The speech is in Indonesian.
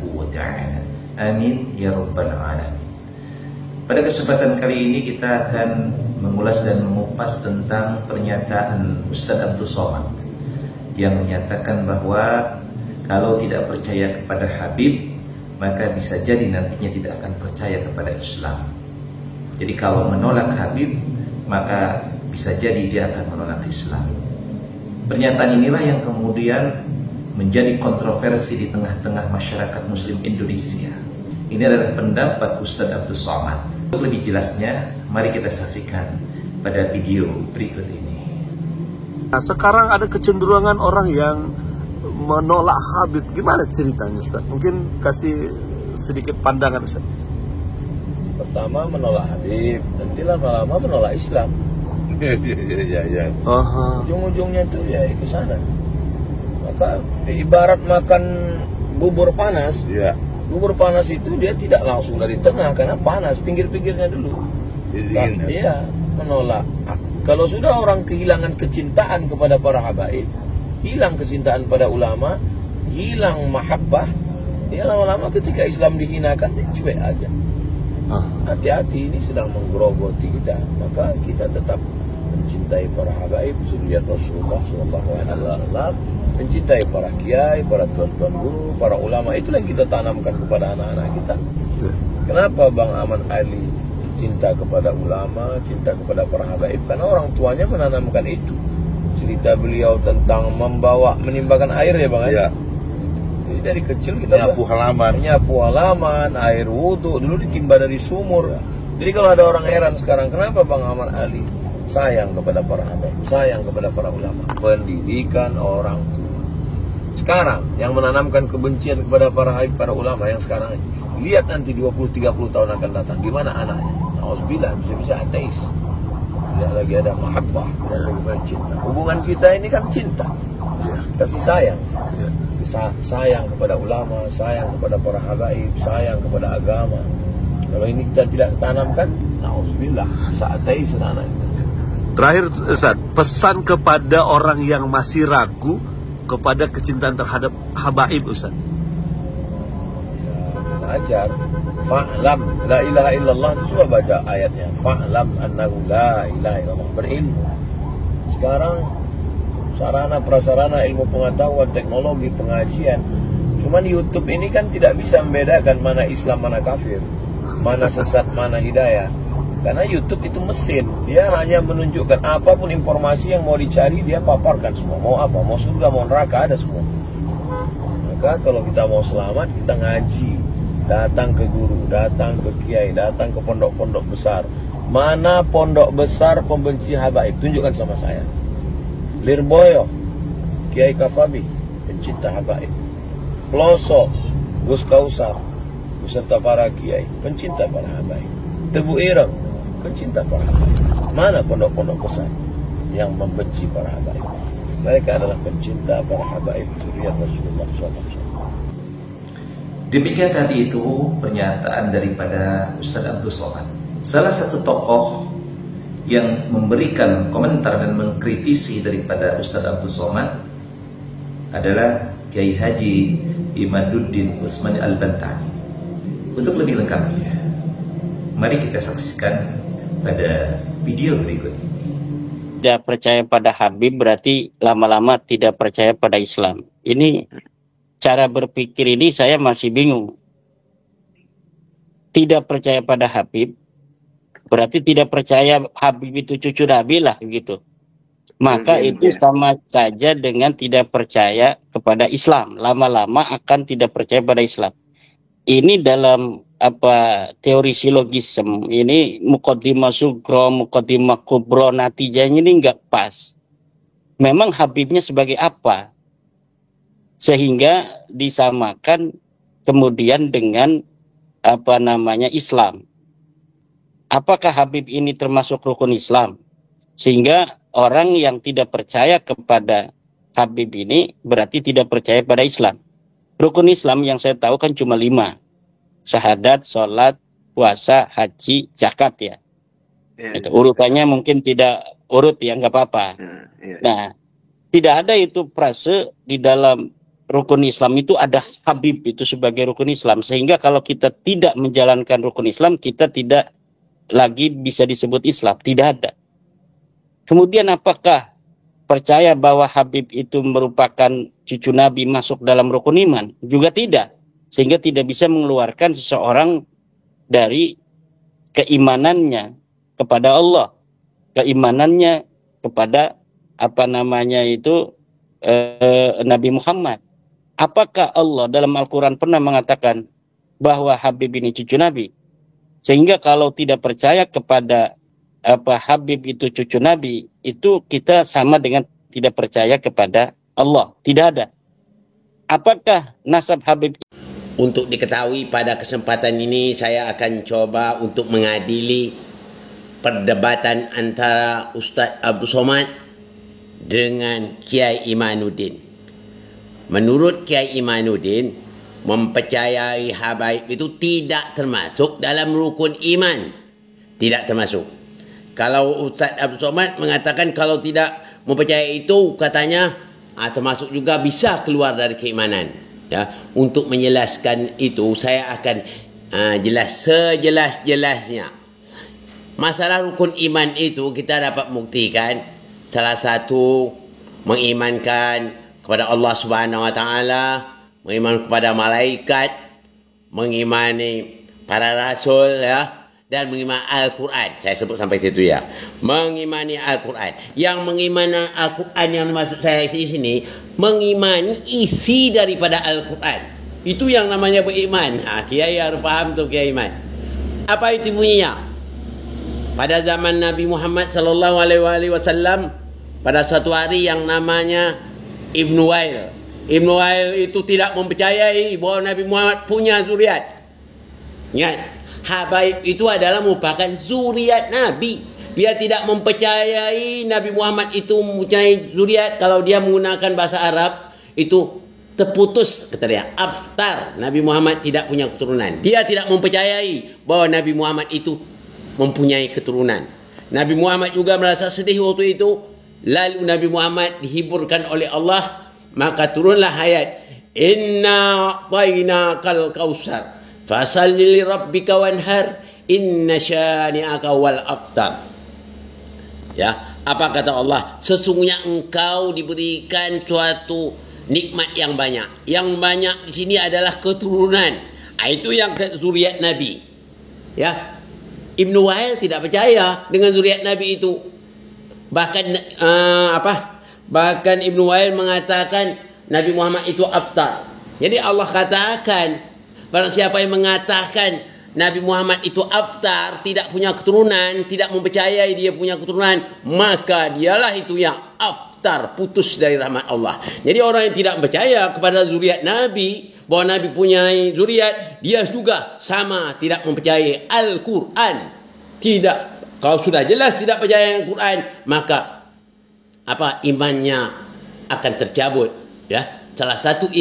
subhanahu wa ta'ala. Amin ya rabbal alamin. Pada kesempatan kali ini kita akan mengulas dan mengupas tentang pernyataan Ustaz Abdul Somad yang menyatakan bahwa kalau tidak percaya kepada Habib, maka bisa jadi nantinya tidak akan percaya kepada Islam. Jadi kalau menolak Habib, maka bisa jadi dia akan menolak Islam. Pernyataan inilah yang kemudian menjadi kontroversi di tengah-tengah masyarakat Muslim Indonesia. Ini adalah pendapat Ustaz Abdul Somad. Untuk lebih jelasnya, mari kita saksikan pada video berikut ini. Nah, sekarang ada kecenderungan orang yang menolak Habib. Gimana ceritanya, Ustaz? Mungkin kasih sedikit pandangan, Ustaz. Pertama menolak Habib, nanti lama-lama menolak Islam. Ya. Ujung-ujungnya itu ya ke sana. Maka ibarat makan bubur panas. Ya. Bubur panas itu dia tidak langsung dari tengah karena panas, pinggir-pinggirnya dulu. Iya, menolak. Kalau sudah orang kehilangan kecintaan kepada para habaib, hilang kecintaan pada ulama, hilang mahabbah, ya lama-lama ketika Islam dihinakan, cuek aja. Hati-hati, ini sedang menggerogoti kita. Maka kita tetap mencintai para habaib, zuriat Rasulullah SAW, mencintai para kiai, para tuan-tuan guru, para ulama. Itulah yang kita tanamkan kepada anak-anak kita. Kenapa Bang Aman Ali cinta kepada ulama, cinta kepada para habaib? Karena orang tuanya menanamkan itu. Cerita beliau tentang menimbakan air ya Bang ya. Jadi dari kecil kita nyapu halaman, air wudhu dulu ditimba dari sumur. Jadi kalau ada orang heran sekarang, kenapa Bang Aman Ali sayang kepada para habaib, sayang kepada para ulama? Pendidikan orang tua. Sekarang yang menanamkan kebencian kepada para habaib, para ulama yang sekarang ini, lihat nanti 20-30 tahun akan datang gimana anaknya. Nauzubillah, bisa ateis. Tidak lagi ada mahabbah, tidak lagi cinta. Hubungan kita ini kan cinta, kasih sayang, sayang kepada ulama, sayang kepada para habaib, sayang kepada agama. Kalau ini kita tidak tanamkan, nauzubillah, bisa ateis anak kita. Terakhir, Ustaz, pesan kepada orang yang masih ragu kepada kecintaan terhadap habaib, Ustaz. Ya, ajar. Fa'lam la ilaha illallah, itu sudah baca ayatnya. Fa'lam annahu la ilaha illallah. Berilmu. Sekarang sarana prasarana ilmu pengetahuan, teknologi, pengajian. Cuman YouTube ini kan tidak bisa membedakan mana Islam, mana kafir, mana sesat, mana hidayah. Karena YouTube itu mesin, dia hanya menunjukkan apapun informasi yang mau dicari, dia paparkan semua. Mau apa, mau surga, mau neraka, ada semua. Maka kalau kita mau selamat, kita ngaji, datang ke guru, datang ke kiai, datang ke pondok-pondok besar. Mana pondok besar pembenci habaib? Tunjukkan sama saya. Lirboyo, Kiai Kafabi, pencinta habaib. Pelosok, Gus Kausar, beserta para kiai, pencinta para habaib. Tebu Ireng, pencinta para habaib. Mana pondok-pondok besar yang membenci para habaib? Mereka adalah pencinta para habaib, zuriat Rasulullah SAW. Demikian tadi itu pernyataan daripada Ustaz Abdul Somad. Salah satu tokoh yang memberikan komentar dan mengkritisi daripada Ustaz Abdul Somad adalah Kiai Haji Imaduddin Utsmani Al-Bantani. Untuk lebih lengkapnya, mari kita saksikan pada video berikut ini. Tidak percaya pada Habib berarti lama-lama tidak percaya pada Islam. Ini cara berpikir ini saya masih bingung. Tidak percaya pada Habib berarti tidak percaya Habib itu cucu Nabi lah gitu. Maka itu sama saja dengan tidak percaya kepada Islam. Lama-lama akan tidak percaya pada Islam. Ini dalam teori silogisme ini muqaddimah sugro, muqaddimah kubro, natijahnya ini enggak pas. Memang Habibnya sebagai apa? Sehingga disamakan kemudian dengan Islam. Apakah Habib ini termasuk rukun Islam? Sehingga orang yang tidak percaya kepada Habib ini berarti tidak percaya pada Islam. Rukun Islam yang saya tahu kan cuma 5. Syahadat, sholat, puasa, haji, zakat ya. Itu urutannya mungkin tidak urut ya, nggak apa-apa. Nah, tidak ada itu frase di dalam rukun Islam itu ada Habib itu sebagai rukun Islam, sehingga kalau kita tidak menjalankan rukun Islam, kita tidak lagi bisa disebut Islam, tidak ada. Kemudian apakah percaya bahwa Habib itu merupakan cucu Nabi masuk dalam rukun iman? Juga tidak, sehingga tidak bisa mengeluarkan seseorang dari keimanannya kepada Allah, keimanannya kepada Nabi Muhammad. Apakah Allah dalam Al-Quran pernah mengatakan bahwa Habib ini cucu Nabi? Sehingga kalau tidak percaya kepada Habib itu cucu Nabi, itu kita sama dengan tidak percaya kepada Allah. Tidak ada. Apakah nasab Habib? Untuk diketahui, pada kesempatan ini saya akan coba untuk mengadili perdebatan antara Ustaz Abdul Somad dengan Kiai Imanuddin. Menurut Kiai Imanuddin, mempercayai habaib itu tidak termasuk dalam rukun iman. Tidak termasuk. Kalau Ustaz Abdul Somad mengatakan kalau tidak mempercayai itu, katanya termasuk juga bisa keluar dari keimanan. Ya, untuk menjelaskan itu saya akan jelas sejelas-jelasnya. Masalah rukun iman itu kita dapat buktikan. Salah satu, mengimankan kepada Allah Subhanahu Wa Taala, mengiman kepada malaikat, mengimani para rasul, ya, dan mengimani Al-Quran. Saya sebut sampai situ, ya. Mengimani Al-Quran. Yang mengimani Al-Quran yang maksud saya di sini, mengimani isi daripada Al-Quran. Itu yang namanya beriman. Kiai harus faham tuh, Kiai Iman. Apa itu bunyinya? Pada zaman Nabi Muhammad sallallahu alaihi wasallam, pada suatu hari yang namanya Ibnu Wail. Ibnu Wail itu tidak mempercayai bahwa Nabi Muhammad punya zuriat. Ingat, habaib itu adalah merupakan zuriat Nabi. Dia tidak mempercayai Nabi Muhammad itu mempunyai zuriat. Kalau dia menggunakan bahasa Arab, itu terputus, kata dia, aftar. Nabi Muhammad tidak punya keturunan. Dia tidak mempercayai bahwa Nabi Muhammad itu mempunyai keturunan. Nabi Muhammad juga merasa sedih waktu itu. Lalu Nabi Muhammad dihiburkan oleh Allah, maka turunlah ayat, Inna a'tainakal kausar fasalli li rabbika wanhar inna syani'aka wal aftar. Ya, apa kata Allah? Sesungguhnya engkau diberikan suatu nikmat yang banyak. Yang banyak di sini adalah keturunan. Itu yang zuriat Nabi. Ya, Ibnu Wail tidak percaya dengan zuriat Nabi itu. Bahkan Ibnu Wail mengatakan Nabi Muhammad itu aftar. Jadi Allah katakan, barang siapa yang mengatakan Nabi Muhammad itu aftar, tidak punya keturunan, tidak mempercayai dia punya keturunan, maka dialah itu yang aftar, putus dari rahmat Allah. Jadi orang yang tidak percaya kepada zuriat Nabi, bahwa Nabi punya zuriat, dia juga sama tidak mempercayai Al-Quran. Tidak. Kalau sudah jelas tidak percaya dengan Quran, maka imannya akan tercabut, ya. Salah satu